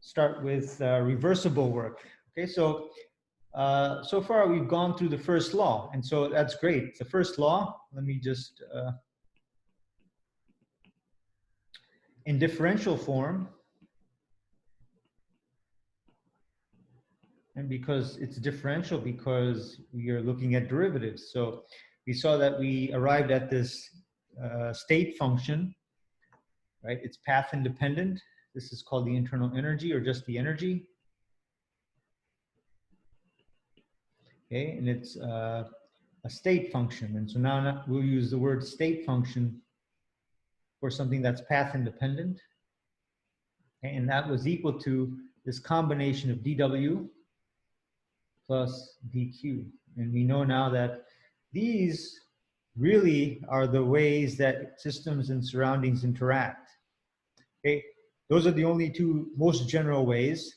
start with reversible work. Okay, so so far we've gone through the first law, and so that's great. The first law, let me just, in differential form, and because it's differential because we are looking at derivatives. So we saw that we arrived at this state function, right? It's path independent. This is called the internal energy or just the energy. Okay, and it's a state function. And so now we'll use the word state function for something that's path independent. Okay, and that was equal to this combination of dW plus dQ. And we know now that these really are the ways that systems and surroundings interact. Okay, those are the only two most general ways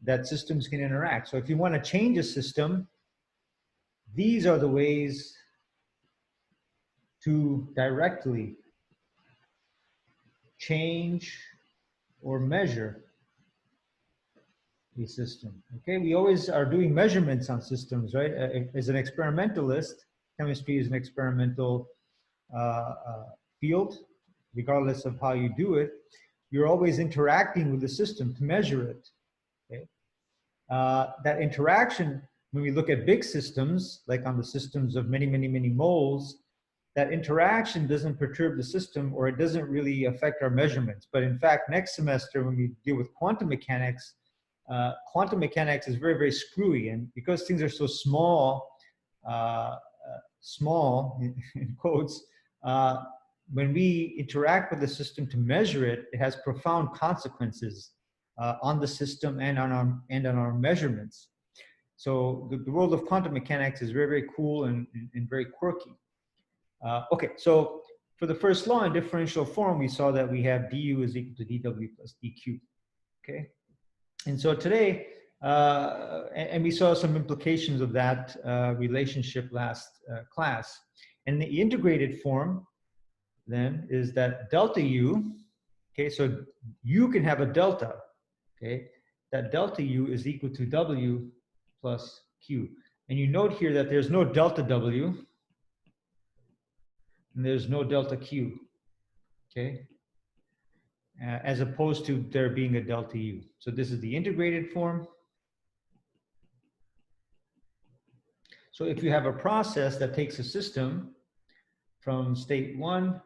that systems can interact. So if you want to change a system, these are the ways to directly change or measure a system. Okay, we always are doing measurements on systems, right? As an experimentalist, chemistry is an experimental field. Regardless of how you do it, you're always interacting with the system to measure it. Okay, that interaction, when we look at big systems, like on the systems of many moles, that interaction doesn't perturb the system, or it doesn't really affect our measurements. But in fact, next semester, when we deal with quantum mechanics is very screwy, and because things are so small, small in quotes, when we interact with the system to measure it, it has profound consequences on the system and on our measurements. So the world of quantum mechanics is very cool and very quirky. Okay, so for the first law in differential form, we saw that we have du is equal to dw plus dq. Okay, and so today, and we saw some implications of that relationship last class. And the integrated form then is that delta u, okay, so u can have a delta, okay, that delta u is equal to w plus q. And you note here that there's no delta w and there's no delta q, okay, as opposed to there being a delta u. So this is the integrated form. So if you have a process that takes a system from state 1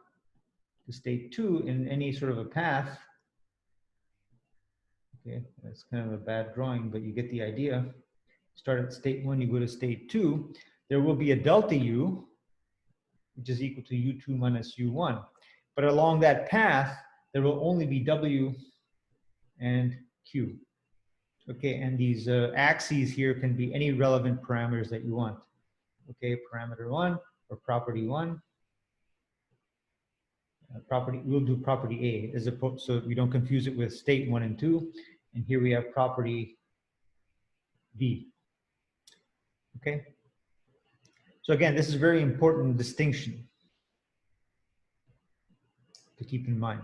to state 2 in any sort of a path, okay, that's kind of a bad drawing, but you get the idea. Start at state 1, you go to state 2, there will be a delta u, which is equal to u2 minus u1. But along that path, there will only be w and q. Okay, and these axes here can be any relevant parameters that you want. Okay, parameter 1 or property 1. We'll do property A as opposed, so we don't confuse it with state 1 and 2. And here we have property B. Okay. So again, this is a very important distinction to keep in mind.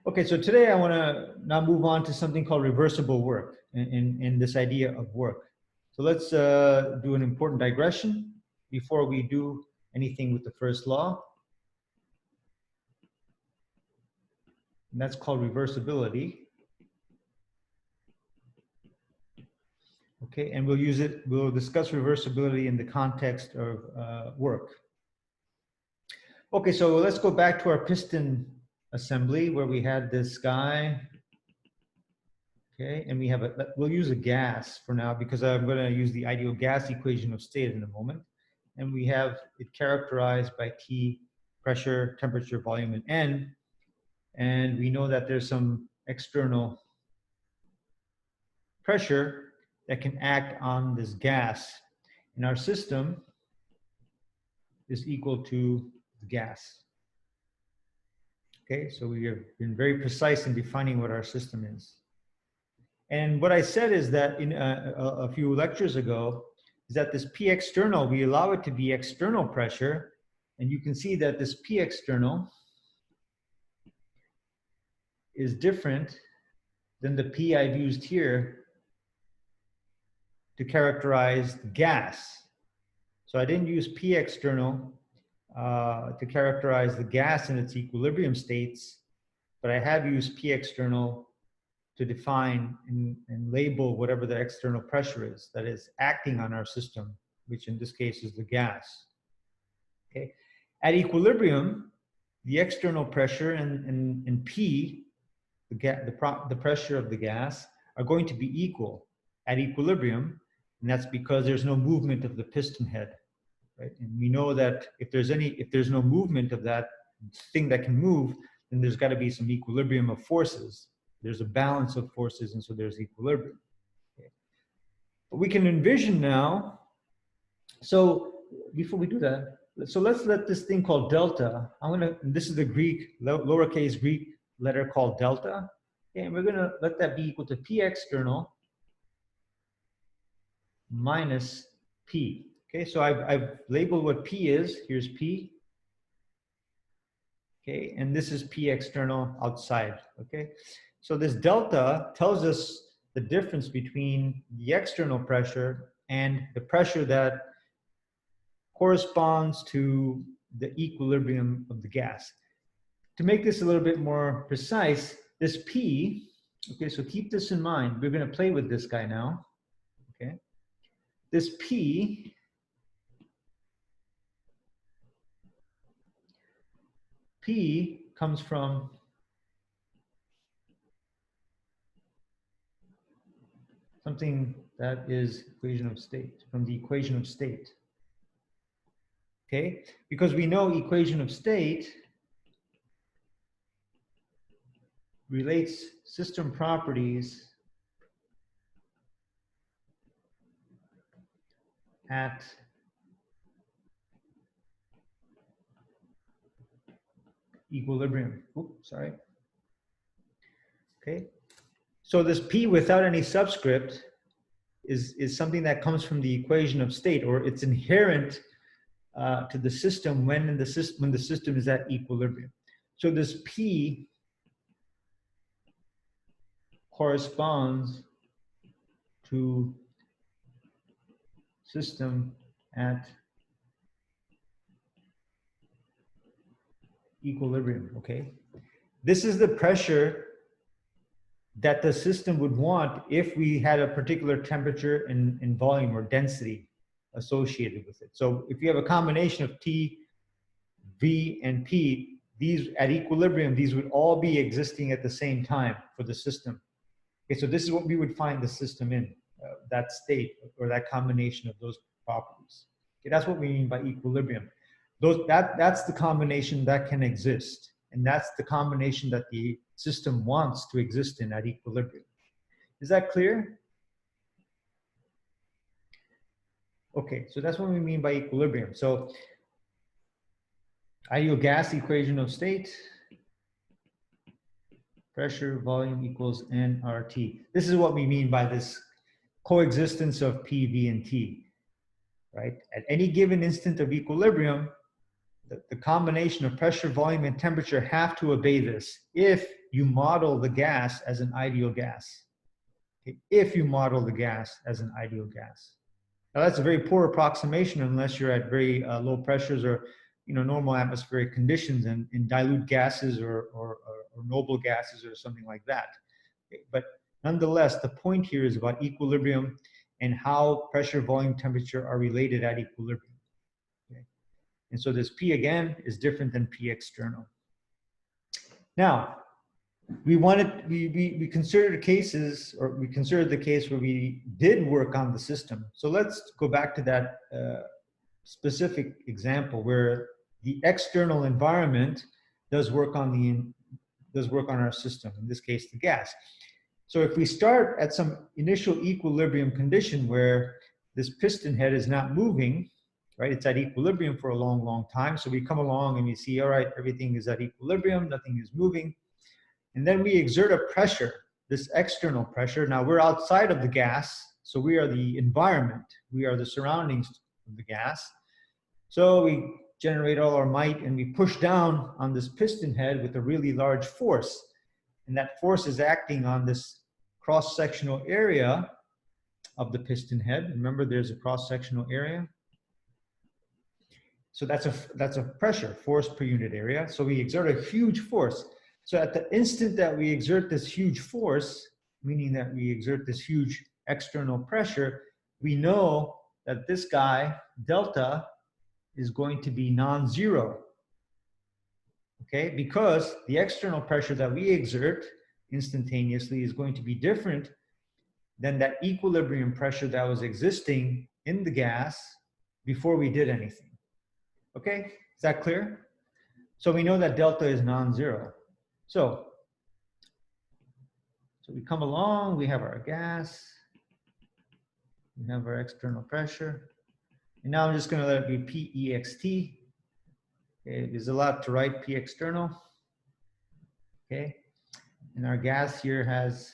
Okay, so today I want to now move on to something called reversible work and this idea of work. So let's do an important digression before we do anything with the first law. And that's called reversibility. Okay, and we'll discuss reversibility in the context of work. Okay, so let's go back to our piston assembly where we had this guy. Okay, and we have we'll use a gas for now because I'm going to use the ideal gas equation of state in a moment. And we have it characterized by T, pressure, temperature, volume, and N. And we know that there's some external pressure that can act on this gas. And our system is equal to the gas. Okay, so we have been very precise in defining what our system is. And what I said is that in a few lectures ago, is that this P external, we allow it to be external pressure. And you can see that this P external is different than the P I've used here to characterize the gas. So I didn't use P external to characterize the gas in its equilibrium states, but I have used P external to define and label whatever the external pressure is that is acting on our system, which in this case is the gas. Okay. At equilibrium, the external pressure and P, the pressure of the gas, are going to be equal at equilibrium, and that's because there's no movement of the piston head, right? And we know that if there's no movement of that thing that can move, then there's got to be some equilibrium of forces. There's a balance of forces, and so there's equilibrium. Okay. But we can envision now, so before we do that, so let's let this thing called delta, this is the Greek, lowercase Greek letter called delta, okay, and we're gonna let that be equal to P external minus P. Okay, so I've labeled what P is. Here's P. Okay, and this is P external outside. Okay, so this delta tells us the difference between the external pressure and the pressure that corresponds to the equilibrium of the gas. To make this a little bit more precise, this P, okay, so keep this in mind. We're going to play with this guy now. Okay, this P comes from something that is equation of state, from the equation of state. Okay, because we know equation of state relates system properties at equilibrium. Oops, sorry. Okay, so this P without any subscript is something that comes from the equation of state, or it's inherent to the system when the system is at equilibrium. So this P corresponds to system at equilibrium. Okay, this is the pressure that the system would want if we had a particular temperature and volume or density associated with it. So if you have a combination of T, V, and P, these at equilibrium, these would all be existing at the same time for the system. Okay, so this is what we would find the system in, that state or that combination of those properties. Okay, that's what we mean by equilibrium. That's the combination that can exist. And that's the combination that the system wants to exist in at equilibrium. Is that clear? Okay, so that's what we mean by equilibrium. So ideal gas equation of state, pressure, volume equals nRT. This is what we mean by this coexistence of P, V, and T, right? At any given instant of equilibrium, the combination of pressure, volume, and temperature have to obey this if you model the gas as an ideal gas. Okay? If you model the gas as an ideal gas. Now that's a very poor approximation unless you're at very low pressures or normal atmospheric conditions and in dilute gases or noble gases or something like that. Okay? But nonetheless, the point here is about equilibrium and how pressure, volume, temperature are related at equilibrium. And so this P again is different than P external. Now, we considered cases, or we considered the case where we did work on the system. So let's go back to that specific example where the external environment does work on our system, in this case, the gas. So if we start at some initial equilibrium condition where this piston head is not moving, right? It's at equilibrium for a long, long time. So we come along and we see, all right, everything is at equilibrium, nothing is moving. And then we exert a pressure, this external pressure. Now we're outside of the gas, so we are the environment. We are the surroundings of the gas. So we generate all our might and we push down on this piston head with a really large force. And that force is acting on this cross-sectional area of the piston head. Remember, there's a cross-sectional area. So that's a pressure, force per unit area. So we exert a huge force. So at the instant that we exert this huge force, meaning that we exert this huge external pressure, we know that this guy, delta, is going to be non-zero. Okay, because the external pressure that we exert instantaneously is going to be different than that equilibrium pressure that was existing in the gas before we did anything. Okay, is that clear? So we know that delta is non-zero. So we come along, we have our gas, we have our external pressure, and now I'm just going to let it be P-E-X-T. Okay, there's a lot to write, P external. Okay, and our gas here has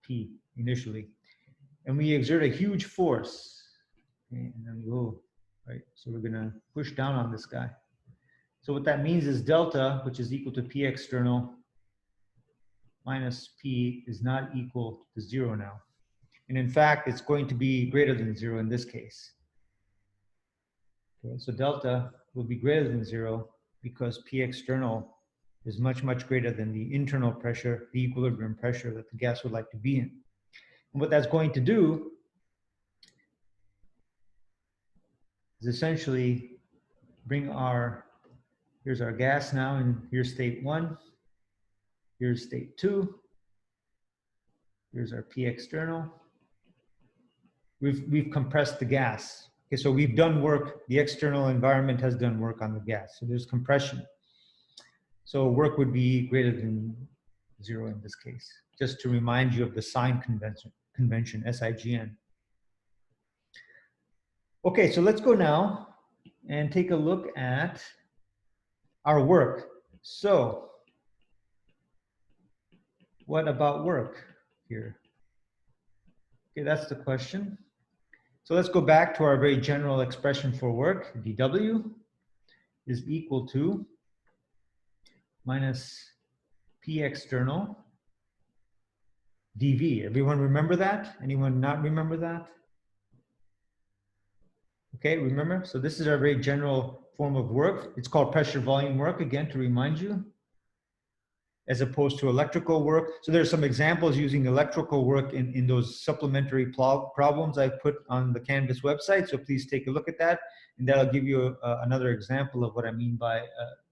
P initially, and we exert a huge force. Okay, and then we go, right? So we're going to push down on this guy. So what that means is delta, which is equal to P external minus P, is not equal to 0 now. And in fact, it's going to be greater than 0 in this case. Okay, so delta will be greater than 0 because P external is much, much greater than the internal pressure, the equilibrium pressure that the gas would like to be in. And what that's going to do is essentially bring here's our gas now, and here's state 1, here's state 2, here's our P external. We've compressed the gas. Okay, so we've done work, the external environment has done work on the gas, so there's compression. So work would be greater than 0 in this case, just to remind you of the sign convention, SIGN. Okay, so let's go now and take a look at our work. So what about work here? Okay, that's the question. So let's go back to our very general expression for work. dW is equal to minus P external dV. Everyone remember that? Anyone not remember that? Okay, remember? So this is our very general form of work. It's called pressure volume work, again, to remind you, as opposed to electrical work. So there's some examples using electrical work in those supplementary problems I put on the Canvas website. So please take a look at that, and that'll give you another example of what I mean by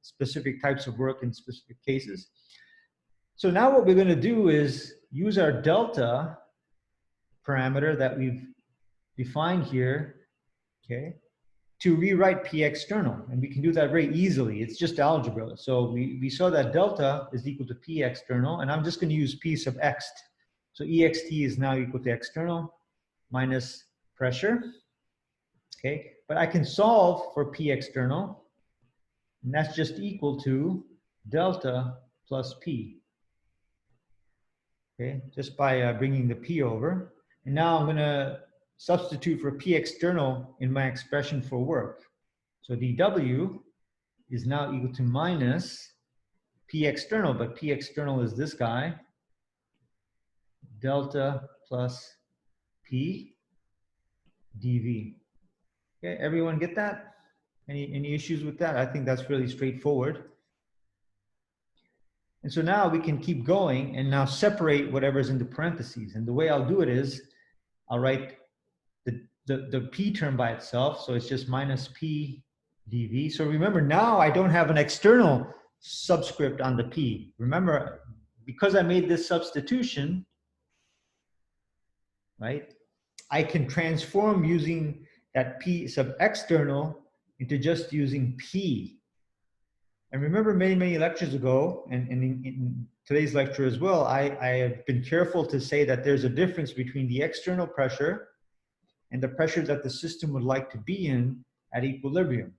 specific types of work in specific cases. So now what we're going to do is use our delta parameter that we've defined here, okay, to rewrite P external. And we can do that very easily. It's just algebra. So we saw that delta is equal to P external, and I'm just going to use P sub x. So EXT is now equal to external minus pressure. Okay, but I can solve for P external, and that's just equal to delta plus P. Okay, just by bringing the P over. And now I'm going to substitute for P external in my expression for work. So dW is now equal to minus P external, but P external is this guy, delta plus P dV. Okay, everyone get that? Any issues with that? I think that's really straightforward. And so now we can keep going and now separate whatever's in the parentheses. And the way I'll do it is I'll write the P term by itself. So it's just minus P dV. So remember, now I don't have an external subscript on the P. Remember, because I made this substitution, right, I can transform using that P sub external into just using P. And remember, many, many lectures ago, and in today's lecture as well, I have been careful to say that there's a difference between the external pressure and the pressure that the system would like to be in at equilibrium.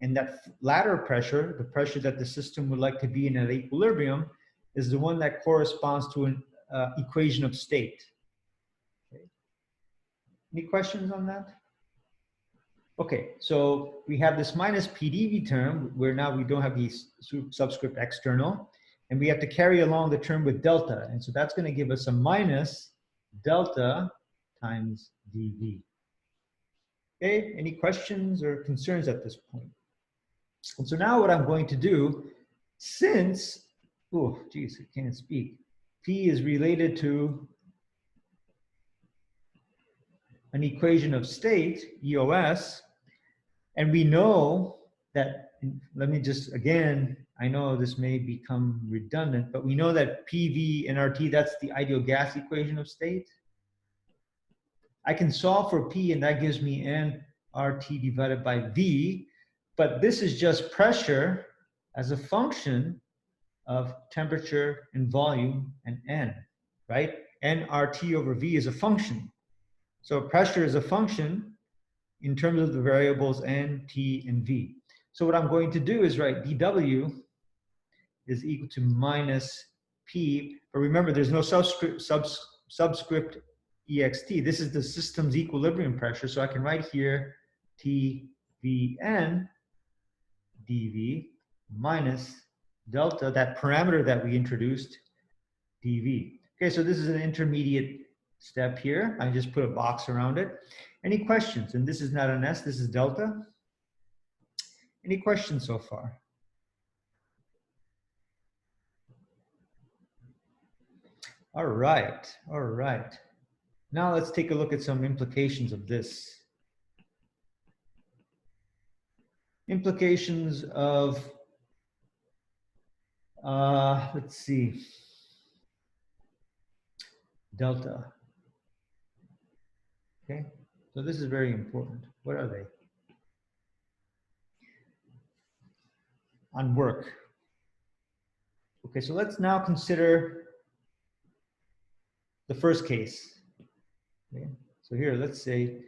And that latter pressure, the pressure that the system would like to be in at equilibrium, is the one that corresponds to an equation of state. Okay. Any questions on that? Okay, so we have this minus PdV term where now we don't have the subscript external. And we have to carry along the term with delta. And so that's going to give us a minus delta times dV. Okay, any questions or concerns at this point? And so now what I'm going to do, since, oh, geez, I can't speak. P is related to an equation of state, EOS, and we know that, let me just, again, I know this may become redundant, but we know that PV and RT, that's the ideal gas equation of state. I can solve for P and that gives me nRT divided by V, but this is just pressure as a function of temperature and volume and N, right? nRT over V is a function. So pressure is a function in terms of the variables N, T, and V. So what I'm going to do is write dW is equal to minus P, but remember there's no subscript ext. This is the system's equilibrium pressure, so I can write here TVN dV minus delta, that parameter that we introduced, dV. Okay, so this is an intermediate step here. I just put a box around it. Any questions? And this is not an S, this is delta. Any questions so far? All right, all right. Now let's take a look at some implications of this. Implications of, let's see, delta. Okay, so this is very important. What are they? On work. Okay, so let's now consider the first case. Okay, so here, let's say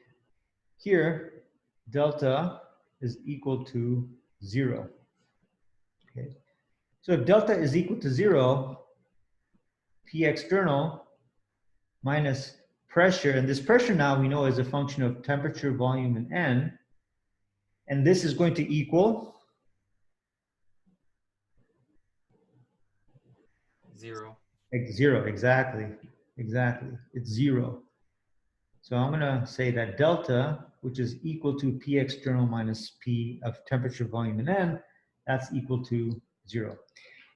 here, delta is equal to 0. Okay, so if delta is equal to 0, P external minus pressure, and this pressure now we know is a function of temperature, volume, and N, and this is going to equal 0. 0, exactly, it's 0. So I'm gonna say that delta, which is equal to P external minus P of temperature, volume, and N, that's equal to 0.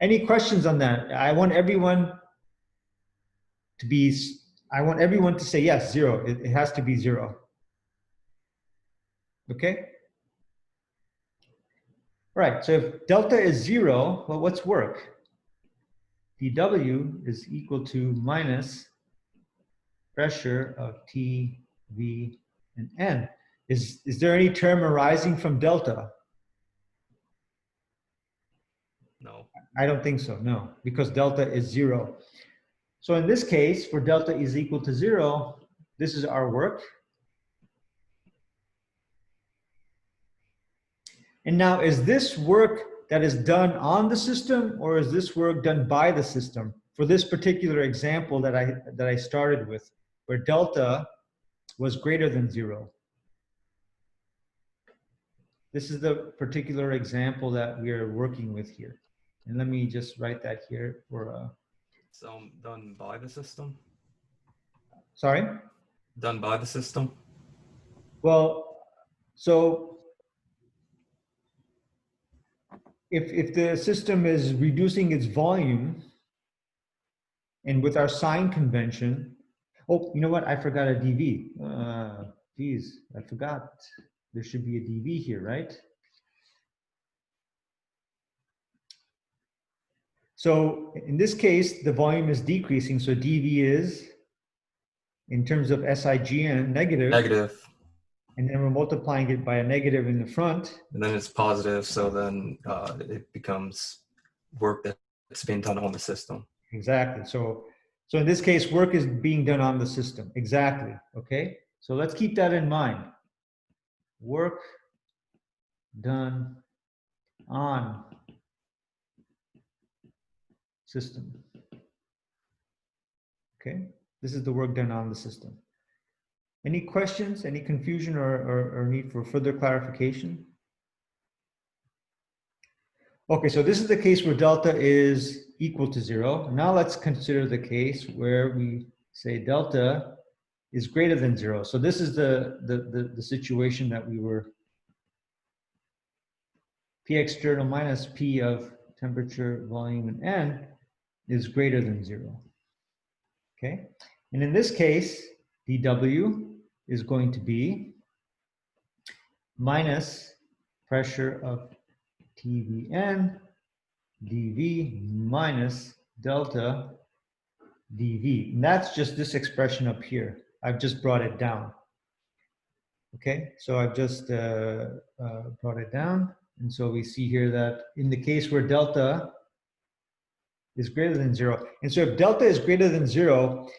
Any questions on that? I want everyone to say yes, 0. It has to be 0. Okay? All right, so if delta is 0, well, what's work? dW is equal to minus pressure of T, V, and N. Is there any term arising from delta? No. I don't think so, no, because delta is 0. So in this case, for delta is equal to 0, this is our work. And now, is this work that is done on the system, or is this work done by the system? For this particular example that I started with, where delta was greater than 0. This is the particular example that we are working with here. And let me just write that here for So done by the system? Sorry? Done by the system? Well, so if the system is reducing its volume, and with our sign convention, oh, you know what? I forgot a dV. Geez, I forgot. There should be a dV here, right? So in this case, the volume is decreasing, so dV is, in terms of SIGN, negative. Negative. And then we're multiplying it by a negative in the front. And then it's positive, so then it becomes work that's being done on the system. Exactly. So in this case, work is being done on the system. Exactly. Okay. So let's keep that in mind. Work done on system. Okay. This is the work done on the system. Any questions, any confusion or need for further clarification? Okay, so this is the case where delta is equal to 0. Now let's consider the case where we say delta is greater than 0. So this is the situation that we were, P external minus P of temperature, volume, and N is greater than 0. Okay, and in this case, dW is going to be minus pressure of TVN dV minus delta dV. And that's just this expression up here. I've just brought it down. Okay, so I've just brought it down. And so we see here that in the case where delta is greater than 0, and so if delta is greater than 0,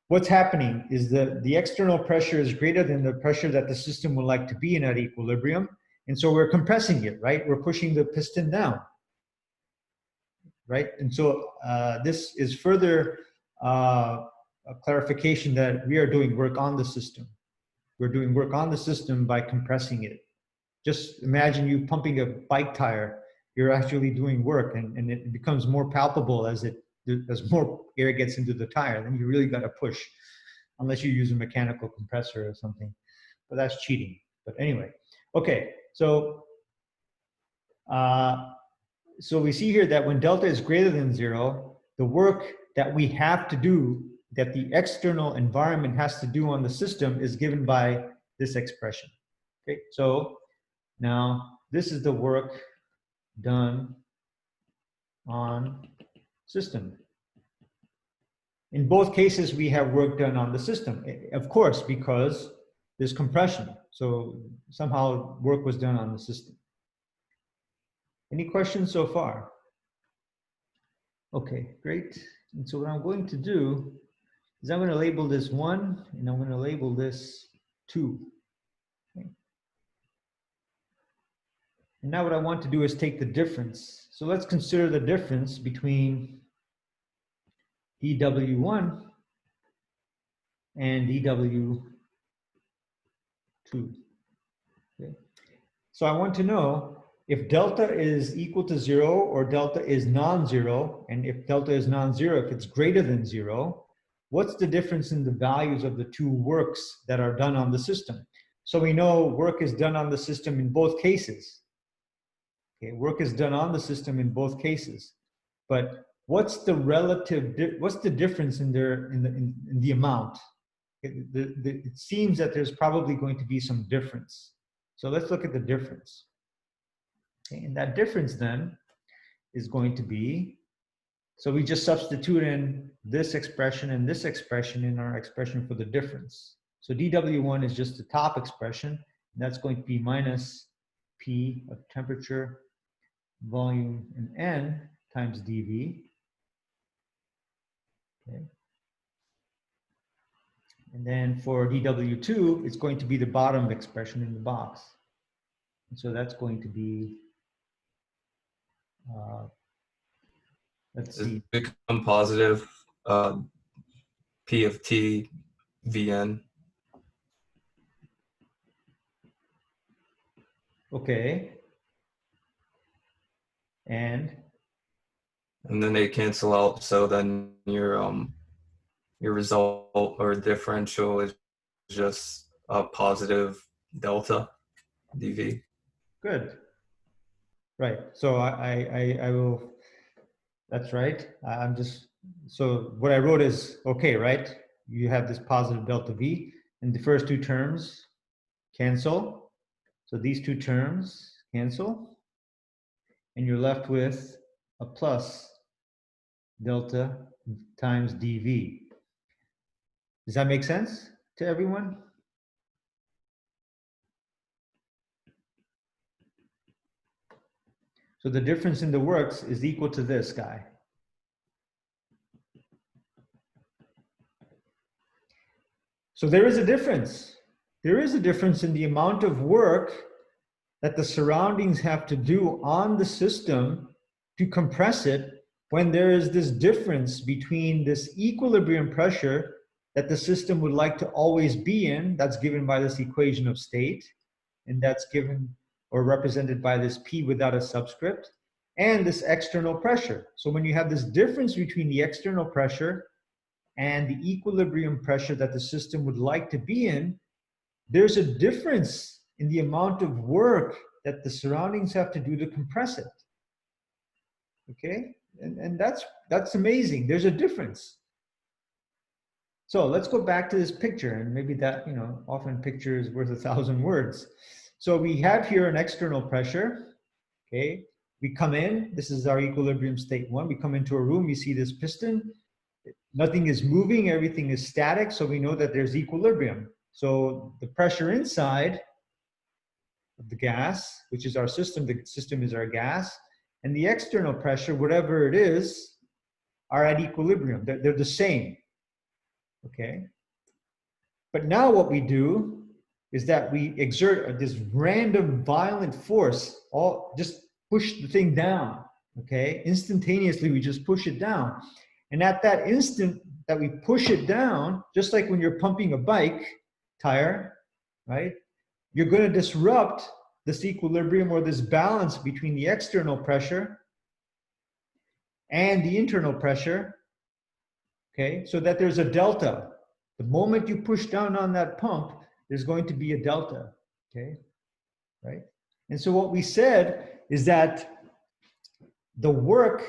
what's happening is that the external pressure is greater than the pressure that the system would like to be in at equilibrium. And so we're compressing it, right? We're pushing the piston down, right? And so this is further a clarification that we are doing work on the system. We're doing work on the system by compressing it. Just imagine you pumping a bike tire. You're actually doing work, and it becomes more palpable as more air gets into the tire. Then you really got to push, unless you use a mechanical compressor or something. But that's cheating. But anyway, okay. So so we see here that when delta is greater than 0, the work that we have to do, that the external environment has to do on the system, is given by this expression. Okay, so now this is the work done on system. In both cases, we have work done on the system, of course, because there's compression. So somehow work was done on the system. Any questions so far? Okay, great. And so what I'm going to do is I'm going to label this 1, and I'm going to label this 2. Okay. And now what I want to do is take the difference. So let's consider the difference between dW1 and dW2. Okay. So I want to know if delta is equal to 0 or delta is non-zero, and if delta is non-zero, if it's greater than 0, what's the difference in the values of the two works that are done on the system? So we know work is done on the system in both cases. Okay, work is done on the system in both cases, but what's the difference in the amount? It seems that there's probably going to be some difference. So let's look at the difference. Okay, and that difference then is going to be, so we just substitute in this expression and this expression in our expression for the difference. So dW1 is just the top expression, and that's going to be minus P of temperature, volume, and N times dV. Okay. And then for dW2, it's going to be the bottom expression in the box. And so that's going to be, let's see. Become positive, P of T, Vn. Okay. And then they cancel out, so then your result or differential is just a positive delta dV. good. Right. So I will, that's right. I'm just, so what I wrote is okay, right? You have this positive delta V, and the first two terms cancel. So these two terms cancel, and you're left with a plus delta times dV. Does that make sense to everyone? So the difference in the works is equal to this guy. So there is a difference. There is a difference in the amount of work that the surroundings have to do on the system to compress it, when there is this difference between this equilibrium pressure that the system would like to always be in, that's given by this equation of state, and that's given or represented by this P without a subscript, and this external pressure. So when you have this difference between the external pressure and the equilibrium pressure that the system would like to be in, there's a difference in the amount of work that the surroundings have to do to compress it. Okay, and that's amazing. There's a difference. So let's go back to this picture, and maybe that, often picture is worth 1,000 words. So we have here an external pressure. Okay, we come in, this is our equilibrium state 1. We come into a room, you see this piston, nothing is moving, everything is static, so we know that there's equilibrium. So the pressure inside of the gas, which is our system, the system is our gas, and the external pressure, whatever it is, are at equilibrium. They're the same. Okay? But now what we do is that we exert this random violent force, just push the thing down. Okay? Instantaneously, we just push it down. And at that instant that we push it down, just like when you're pumping a bike tire, right? You're going to disrupt this equilibrium or this balance between the external pressure and the internal pressure, okay? So that there's a delta. The moment you push down on that pump, there's going to be a delta, okay? Right? And so what we said is that the work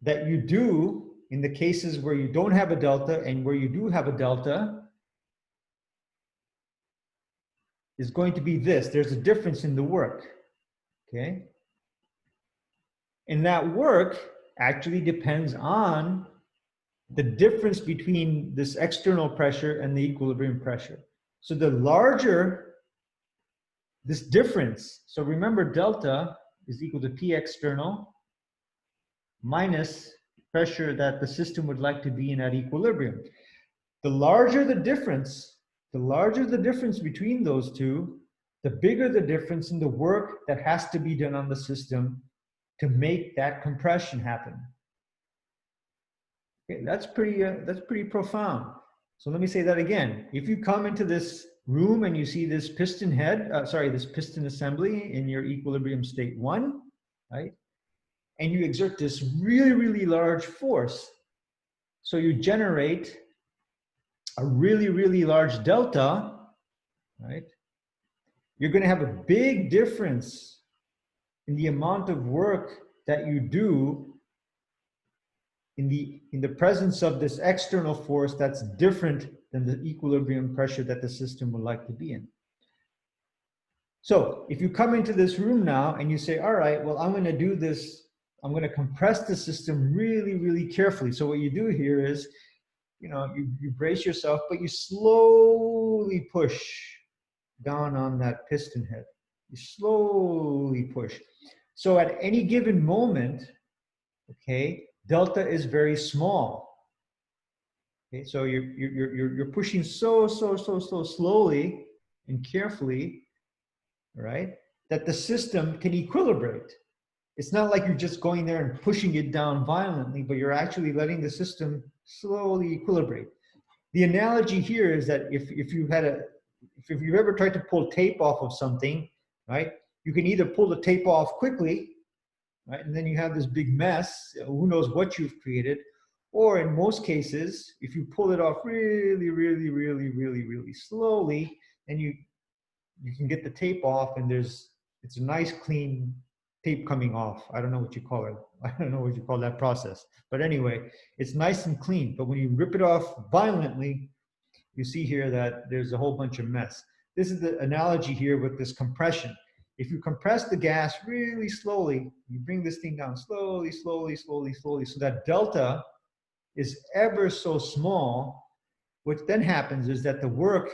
that you do in the cases where you don't have a delta and where you do have a delta is going to be this. There's a difference in the work, okay? And that work actually depends on the difference between this external pressure and the equilibrium pressure. So the larger this difference, so remember delta is equal to P external minus pressure that the system would like to be in at equilibrium. The larger the difference between those two, the bigger the difference in the work that has to be done on the system to make that compression happen. Okay, that's pretty profound. So let me say that again. If you come into this room and you see this piston head, this piston assembly in your equilibrium state 1, right? And you exert this really, really large force. So you generate a really, really large delta, right? You're going to have a big difference in the amount of work that you do in the presence of this external force that's different than the equilibrium pressure that the system would like to be in. So if you come into this room now and you say, all right, well, I'm going to do this, I'm going to compress the system really, really carefully. So what you do here is, you brace yourself, but you slowly push down on that piston head. You slowly push. So at any given moment, okay, delta is very small. Okay, so you're pushing so slowly and carefully, right, that the system can equilibrate. It's not like you're just going there and pushing it down violently, but you're actually letting the system slowly equilibrate. The analogy here is that if you've ever tried to pull tape off of something, right, you can either pull the tape off quickly, right, and then you have this big mess, who knows what you've created, or in most cases, if you pull it off really, really, really, really, really slowly, then you can get the tape off and it's a nice clean tape coming off. I don't know what you call it. I don't know what you call that process. But anyway, it's nice and clean. But when you rip it off violently, you see here that there's a whole bunch of mess. This is the analogy here with this compression. If you compress the gas really slowly, you bring this thing down slowly, slowly, slowly, slowly, so that delta is ever so small. What then happens is that the work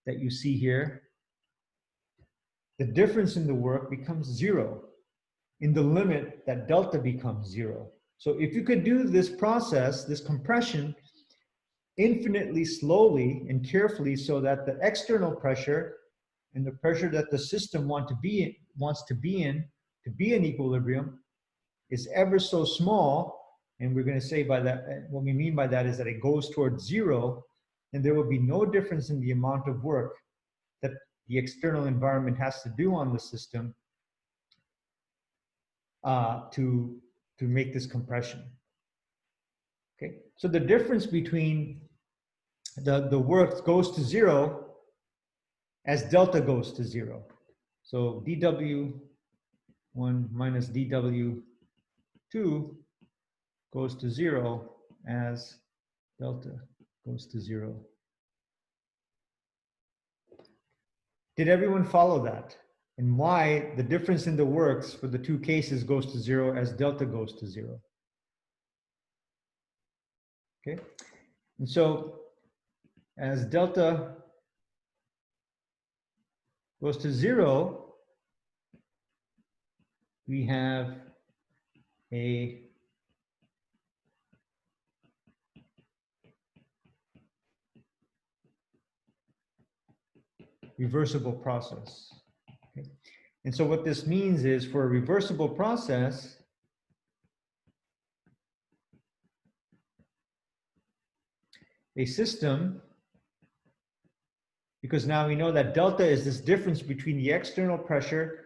that you see here, the difference in the work becomes zero. In the limit, that delta becomes zero. So if you could do this process, this compression, infinitely slowly and carefully so that the external pressure and the pressure that the system wants to be in equilibrium is ever so small, and we're going to say by that, what we mean by that is that it goes towards zero, and there will be no difference in the amount of work that the external environment has to do on the system to make this compression. Okay, so the difference between the work goes to zero as delta goes to zero. So dW1 minus dW2 goes to zero as delta goes to zero. Did everyone follow that? And why the difference in the works for the two cases goes to zero as delta goes to zero? Okay, and so as delta goes to zero, we have a reversible process. Okay? And so what this means is for a reversible process, a system, because now we know that delta is this difference between the external pressure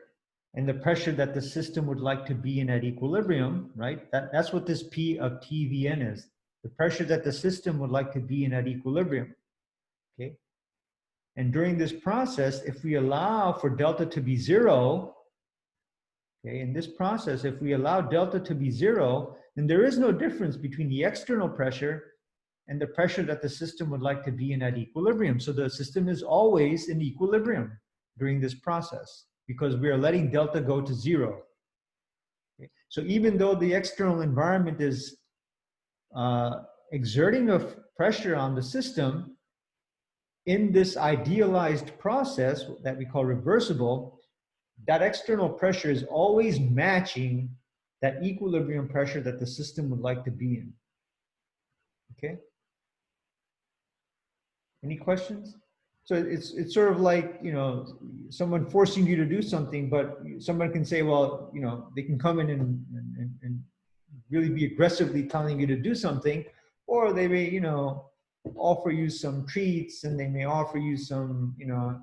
and the pressure that the system would like to be in at equilibrium, right? That's what this P of TVN is, the pressure that the system would like to be in at equilibrium, okay? And during this process, if we allow for delta to be zero, okay, in this process, if we allow delta to be zero, then there is no difference between the external pressure and the pressure that the system would like to be in at equilibrium. So the system is always in equilibrium during this process because we are letting delta go to zero. Okay? So even though the external environment is exerting a pressure on the system, in this idealized process that we call reversible, that external pressure is always matching that equilibrium pressure that the system would like to be in. Okay? Any questions? So it's sort of like, you know, someone forcing you to do something, but someone can say, well, you know, they can come in and really be aggressively telling you to do something, or they may, you know, offer you some treats, and they may offer you some, you know,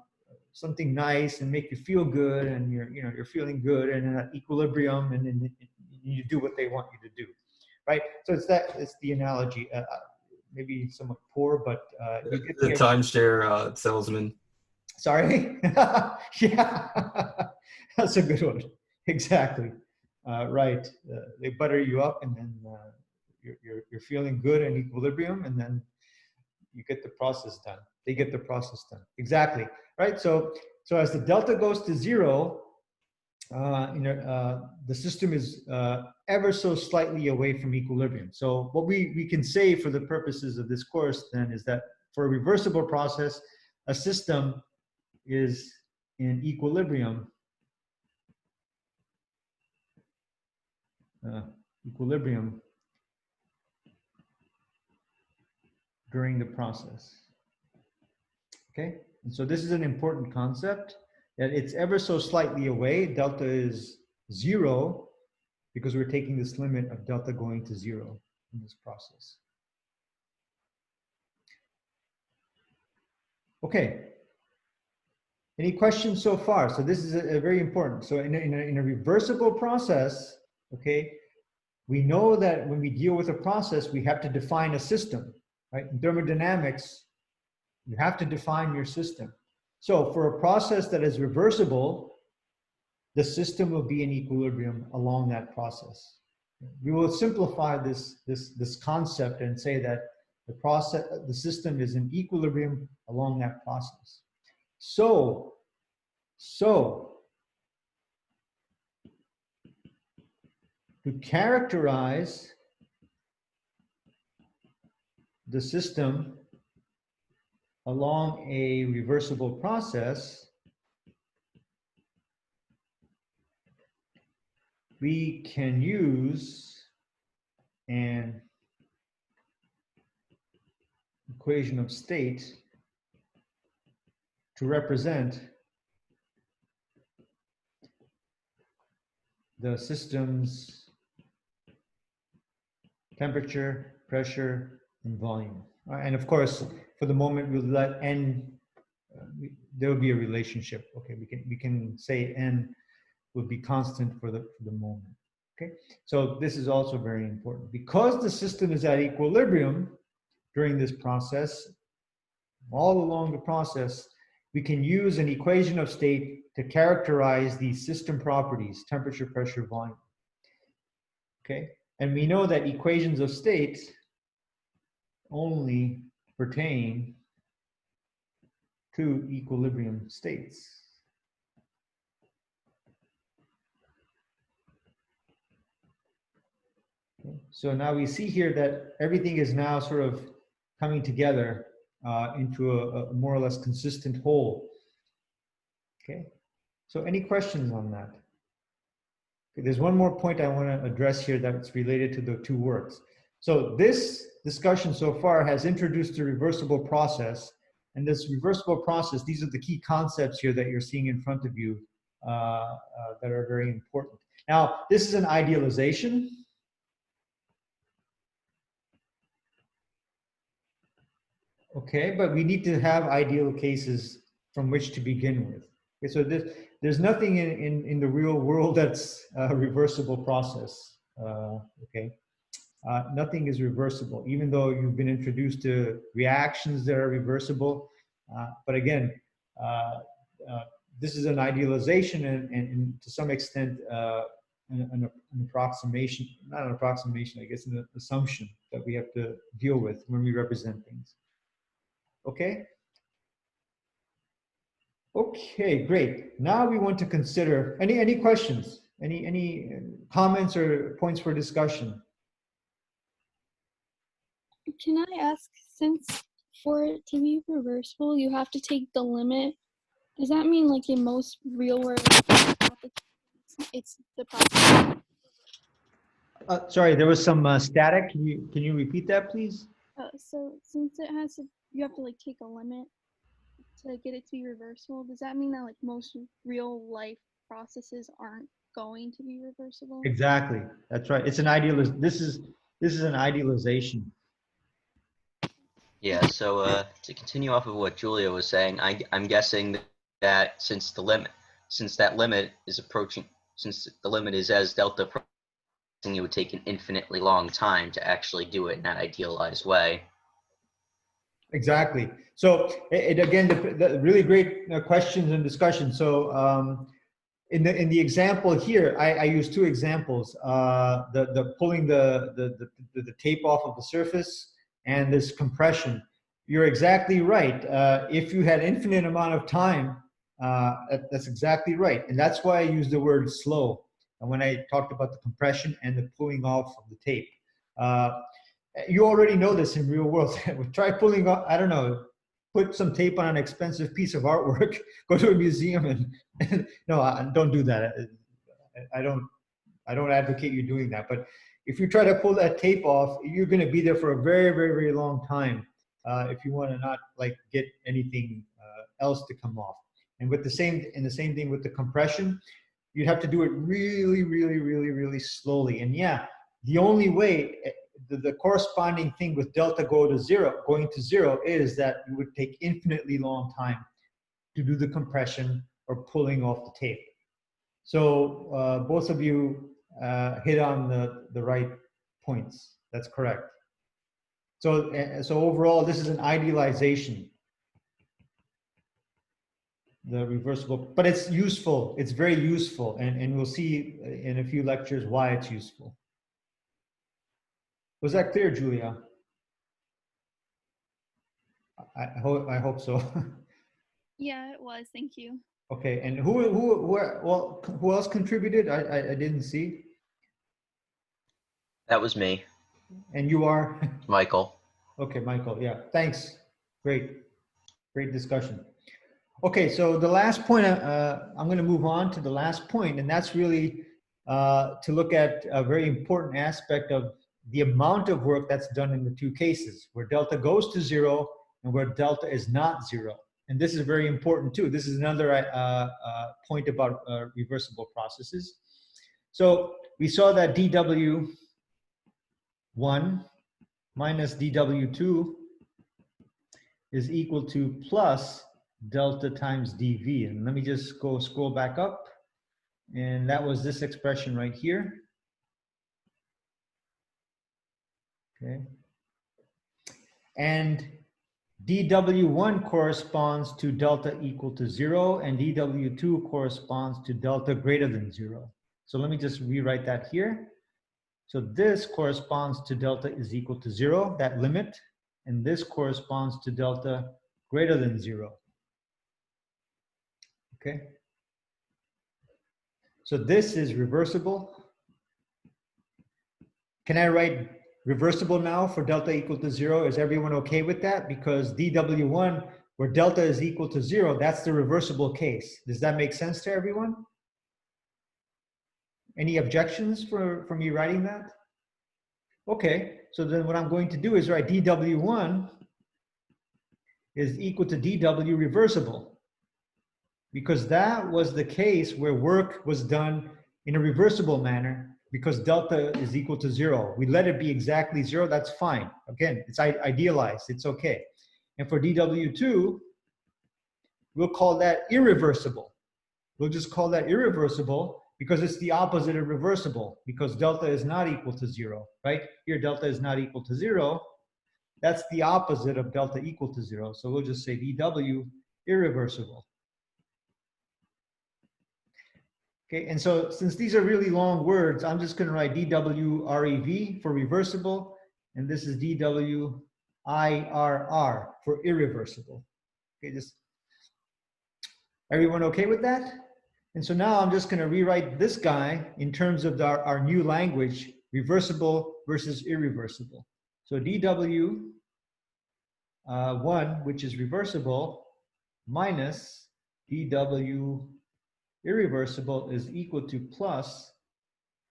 something nice and make you feel good, and you're feeling good and in that equilibrium, and then you do what they want you to do, right? So it's the analogy. Maybe somewhat poor, but you get the timeshare salesman. Sorry? Yeah, that's a good one. Exactly. Right. They butter you up, and then you're feeling good and equilibrium, and then you get the process done. They get the process done. Exactly. Right. So as the delta goes to zero, the system is ever so slightly away from equilibrium. So what we can say for the purposes of this course then is that for a reversible process, a system is in equilibrium, during the process. Okay, and so this is an important concept, that it's ever so slightly away. Delta is zero because we're taking this limit of delta going to zero in this process. Okay. Any questions so far? So this is a very important. So in a reversible process, okay, we know that when we deal with a process, we have to define a system, right? In thermodynamics, you have to define your system. So for a process that is reversible, the system will be in equilibrium along that process. We will simplify this concept and say that the system is in equilibrium along that process. So to characterize the system along a reversible process, we can use an equation of state to represent the system's temperature, pressure, and volume. And of course, for the moment, we'll let n, there will be a relationship. Okay, we can say n will be constant for the moment. Okay, so this is also very important. Because the system is at equilibrium during this process, all along the process, we can use an equation of state to characterize these system properties, temperature, pressure, volume. Okay, and we know that equations of state only pertain to equilibrium states. Okay. So now we see here that everything is now sort of coming together into a more or less consistent whole. Okay, so any questions on that? Okay, there's one more point I want to address here that's related to the two works. So this discussion so far has introduced the reversible process, and this reversible process, these are the key concepts here that you're seeing in front of you that are very important. Now, this is an idealization. Okay, but we need to have ideal cases from which to begin with. Okay, so there's nothing in the real world that's a reversible process. Okay, nothing is reversible, even though you've been introduced to reactions that are reversible. But again, this is an idealization and to some extent an approximation, not an approximation, I guess, an assumption that we have to deal with when we represent things. Okay. Okay, great. Now we want to consider any questions, any comments or points for discussion. Can I ask, since for it to be reversible, you have to take the limit, does that mean like in most real world applications, it's the process? Sorry, there was some static. Can you repeat that, please? So since it has to, you have to like take a limit to get it to be reversible, does that mean that like most real life processes aren't going to be reversible? Exactly. That's right. It's an this is an idealization. Yeah, so to continue off of what Julia was saying, I'm guessing that since that limit is approaching, since the limit is as delta approaching, it would take an infinitely long time to actually do it in that idealized way. Exactly. So again, the really great questions and discussions. So in the example here, I use two examples: the pulling the tape off of the surface and this compression. You're exactly right. If you had infinite amount of time, that's exactly right, and that's why I use the word slow. And when I talked about the compression and the pulling off of the tape, you already know this in real world. Try pulling off. I don't know. Put some tape on an expensive piece of artwork. Go to a museum and no, don't do that. I don't advocate you doing that. But if you try to pull that tape off, you're going to be there for a very, very, very long time if you want to not like get anything else to come off. And with the same thing with the compression, you'd have to do it really, really, really, really slowly. And yeah, the only way, the corresponding thing with delta going to zero is that it would take infinitely long time to do the compression or pulling off the tape. So both of you hit on the right points. That's correct. So overall, this is an idealization, the reversible, but it's useful. It's very useful, and we'll see in a few lectures why it's useful. Was that clear, Julia? I hope so. Yeah, it was. Thank you. Okay, and who else contributed? I didn't see. That was me. And you are? Michael. Okay, Michael. Yeah, thanks. Great discussion. Okay, so the last point, I'm going to move on to the last point, and that's really to look at a very important aspect of the amount of work that's done in the two cases, where delta goes to zero and where delta is not zero. And this is very important too. This is another point about reversible processes. So we saw that dW1 minus dW2 is equal to plus delta times dV. And let me just scroll back up. And that was this expression right here. Okay. And dW1 corresponds to delta equal to 0, and dW2 corresponds to delta greater than 0. So let me just rewrite that here. So this corresponds to delta is equal to 0, that limit, and this corresponds to delta greater than 0. Okay. So this is reversible. Can I write reversible now for delta equal to 0? Is everyone okay with that? Because dW1, where delta is equal to 0, that's the reversible case. Does that make sense to everyone? Any objections for me writing that? Okay, so then what I'm going to do is write dW1 is equal to dW reversible, because that was the case where work was done in a reversible manner because delta is equal to 0. We let it be exactly 0, that's fine. Again, it's idealized, it's okay. And for dW2, we'll call that irreversible. We'll just call that irreversible because it's the opposite of reversible, because delta is not equal to 0, right? Here, delta is not equal to 0. That's the opposite of delta equal to 0. So we'll just say dW irreversible. Okay, and so since these are really long words, I'm just going to write dW REV for reversible, and this is dW IRR for irreversible. Okay, just everyone okay with that? And so now I'm just going to rewrite this guy in terms of our new language, reversible versus irreversible. So dW 1, which is reversible, minus dW irreversible is equal to plus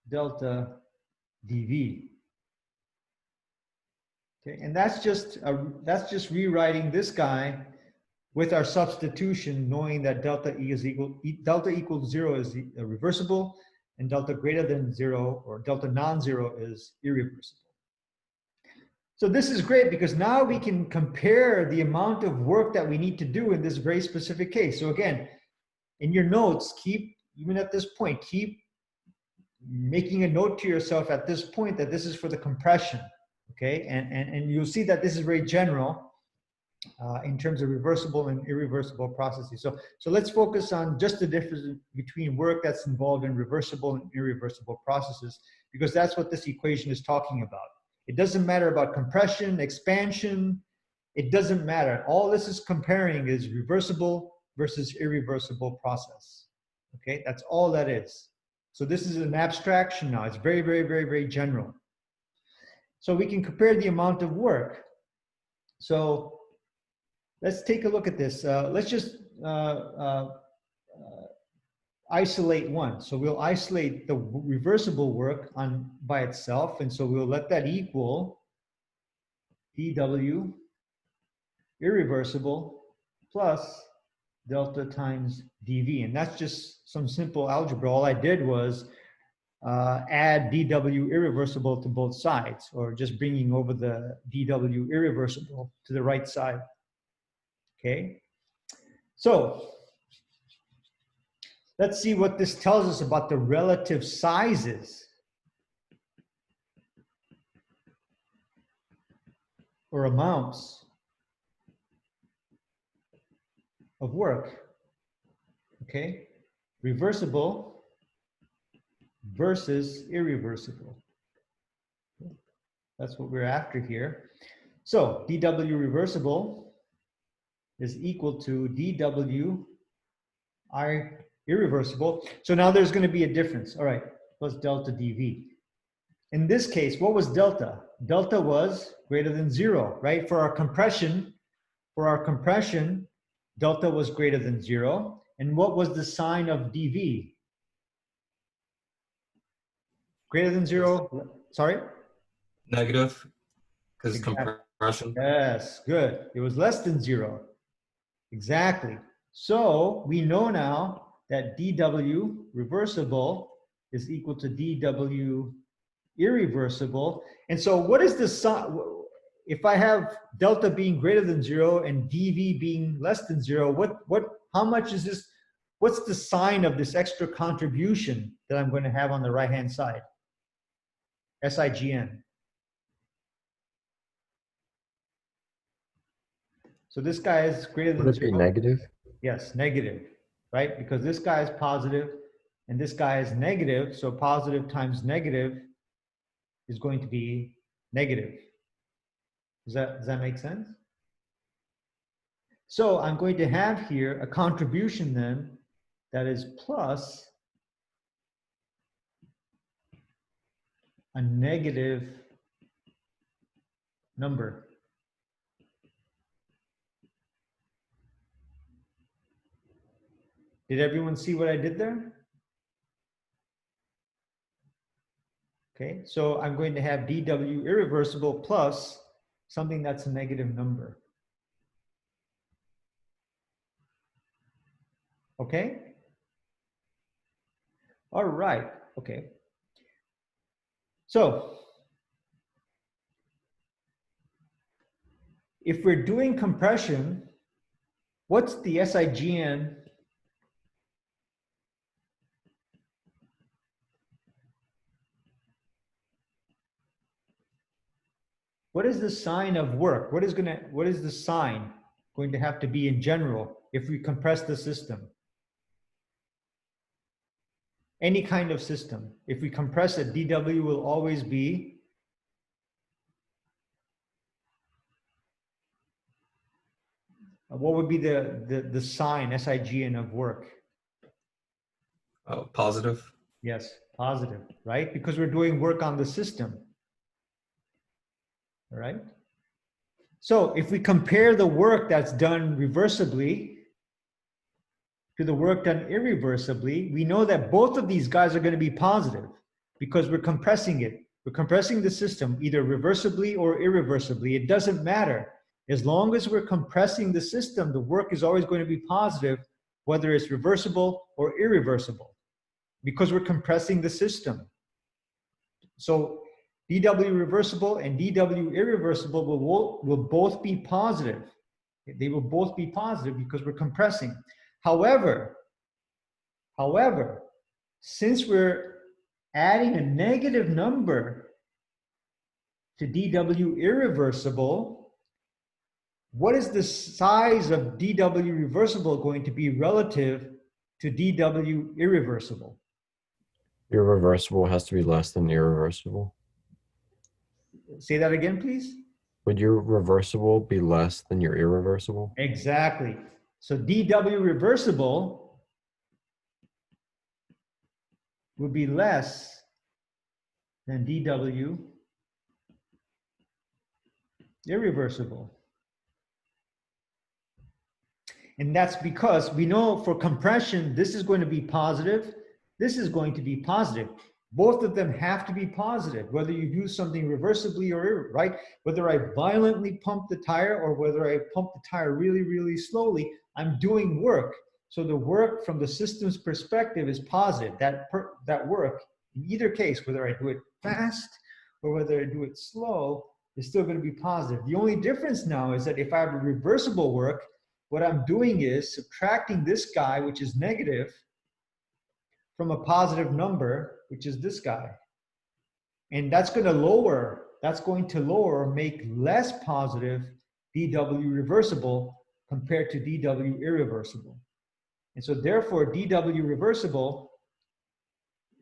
delta dV. Okay, and that's just rewriting this guy with our substitution, knowing that delta equals 0 is reversible, and delta greater than 0 or delta non-zero is irreversible. So this is great because now we can compare the amount of work that we need to do in this very specific case. So again, in your notes, even at this point, keep making a note to yourself at this point that this is for the compression, okay? And you'll see that this is very general in terms of reversible and irreversible processes. So let's focus on just the difference between work that's involved in reversible and irreversible processes, because that's what this equation is talking about. It doesn't matter about compression, expansion, it doesn't matter. All this is comparing is reversible versus irreversible process. Okay, that's all that is. So this is an abstraction now. It's very, very, very, very general. So we can compare the amount of work. So let's take a look at this. Let's just isolate one. So we'll isolate the reversible work by itself. And so we'll let that equal dW irreversible plus delta times dV. And that's just some simple algebra. All I did was add dW irreversible to both sides, or just bringing over the dW irreversible to the right side. Okay, so let's see what this tells us about the relative sizes or amounts of work. Okay, reversible versus irreversible. That's what we're after here. So dW reversible is equal to dW irreversible. So now there's going to be a difference. All right, plus delta dV. In this case, what was delta? Delta was greater than 0, right? For our compression, delta was greater than 0. And what was the sign of dV? Greater than 0, sorry? Negative, because Exactly. compression. Yes, good. It was less than 0. Exactly. So we know now that dW reversible is equal to dW irreversible. And so what is the sign? If I have delta being greater than 0 and dV being less than 0, how much is this? What's the sign of this extra contribution that I'm going to have on the right-hand side? SIGN. So this guy is greater than Would it be 0. negative? Yes, negative, right? Because this guy is positive and this guy is negative. So positive times negative is going to be negative. Does that make sense? So I'm going to have here a contribution then that is plus a negative number. Did everyone see what I did there? Okay, so I'm going to have dW irreversible plus something that's a negative number. Okay? All right, okay. So if we're doing compression, what's the SIGN? What is the sign of work? What is the sign going to have to be in general if we compress the system? Any kind of system. If we compress it, dW will always be what would be the sign, SIGN of work? Positive. Yes, positive, right? Because we're doing work on the system. All right. So if we compare the work that's done reversibly to the work done irreversibly, we know that both of these guys are going to be positive because we're compressing it. We're compressing the system either reversibly or irreversibly. It doesn't matter. As long as we're compressing the system, the work is always going to be positive, whether it's reversible or irreversible, because we're compressing the system. So dW reversible and dW irreversible will both be positive. They will both be positive because we're compressing. However, since we're adding a negative number to dW irreversible, what is the size of dW reversible going to be relative to dW irreversible? Irreversible has to be less than irreversible. Say that again, please. Would your reversible be less than your irreversible? Exactly. So dW reversible would be less than dW irreversible. And that's because we know for compression, this is going to be positive, this is going to be positive. Both of them have to be positive, whether you do something reversibly or right, whether I violently pump the tire or whether I pump the tire really, really slowly, I'm doing work. So the work from the system's perspective is positive. That work, in either case, whether I do it fast or whether I do it slow, is still going to be positive. The only difference now is that if I have a reversible work, what I'm doing is subtracting this guy, which is negative, from a positive number, which is this guy. And that's going to lower, make less positive dW reversible compared to dW irreversible. And so therefore, dW reversible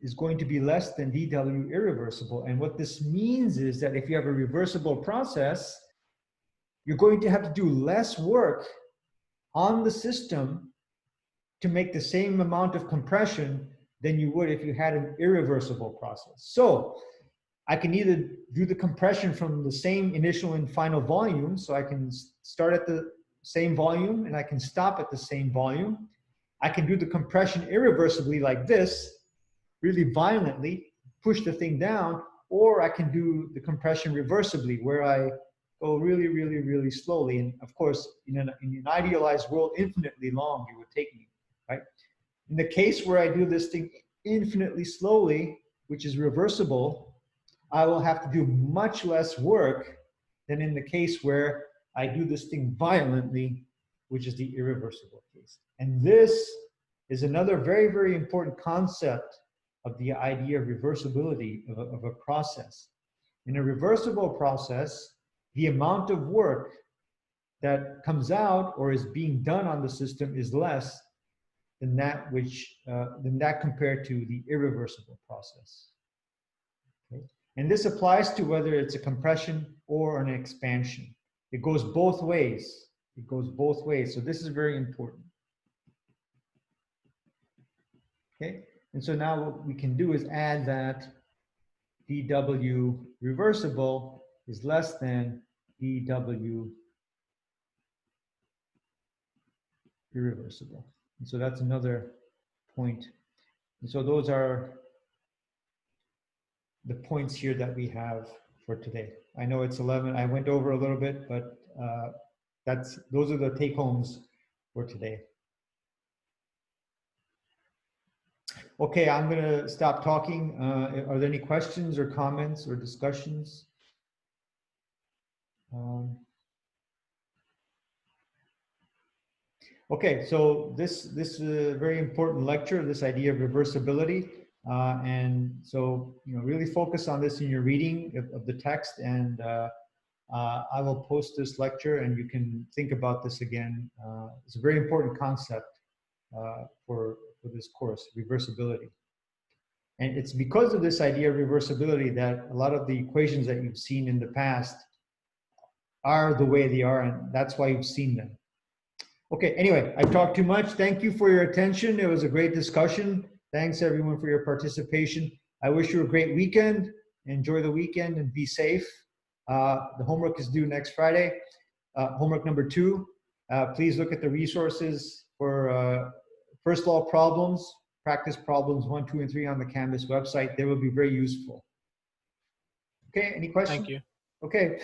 is going to be less than dW irreversible. And what this means is that if you have a reversible process, you're going to have to do less work on the system to make the same amount of compression than you would if you had an irreversible process. So I can either do the compression from the same initial and final volume, so I can start at the same volume and I can stop at the same volume. I can do the compression irreversibly like this, really violently, push the thing down, or I can do the compression reversibly where I go really, really, really slowly. And of course, in an idealized world, infinitely long it would take me, right? In the case where I do this thing infinitely slowly, which is reversible, I will have to do much less work than in the case where I do this thing violently, which is the irreversible case. And this is another very, very important concept of the idea of reversibility of a process. In a reversible process, the amount of work that comes out or is being done on the system is less than that compared to the irreversible process. Okay? And this applies to whether it's a compression or an expansion. It goes both ways. It goes both ways. So this is very important. Okay, and so now what we can do is add that dW reversible is less than dW irreversible. And so that's another point. And so those are the points here that we have for today. I know it's 11. I went over a little bit, but those are the take homes for today. Okay, I'm going to stop talking. Are there any questions or comments or discussions? Okay, so this is a very important lecture, this idea of reversibility. And so, really focus on this in your reading of the text, and I will post this lecture and you can think about this again. It's a very important concept for this course, reversibility. And it's because of this idea of reversibility that a lot of the equations that you've seen in the past are the way they are, and that's why you've seen them. Okay, anyway, I've talked too much. Thank you for your attention. It was a great discussion. Thanks everyone for your participation. I wish you a great weekend. Enjoy the weekend and be safe. The homework is due next Friday. Homework number 2. Please look at the resources for first law problems, practice problems 1, 2, and 3 on the Canvas website. They will be very useful. Okay, any questions? Thank you. Okay,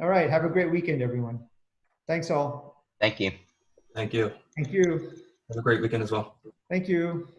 all right. Have a great weekend, everyone. Thanks all. Thank you. Thank you. Thank you. Have a great weekend as well. Thank you.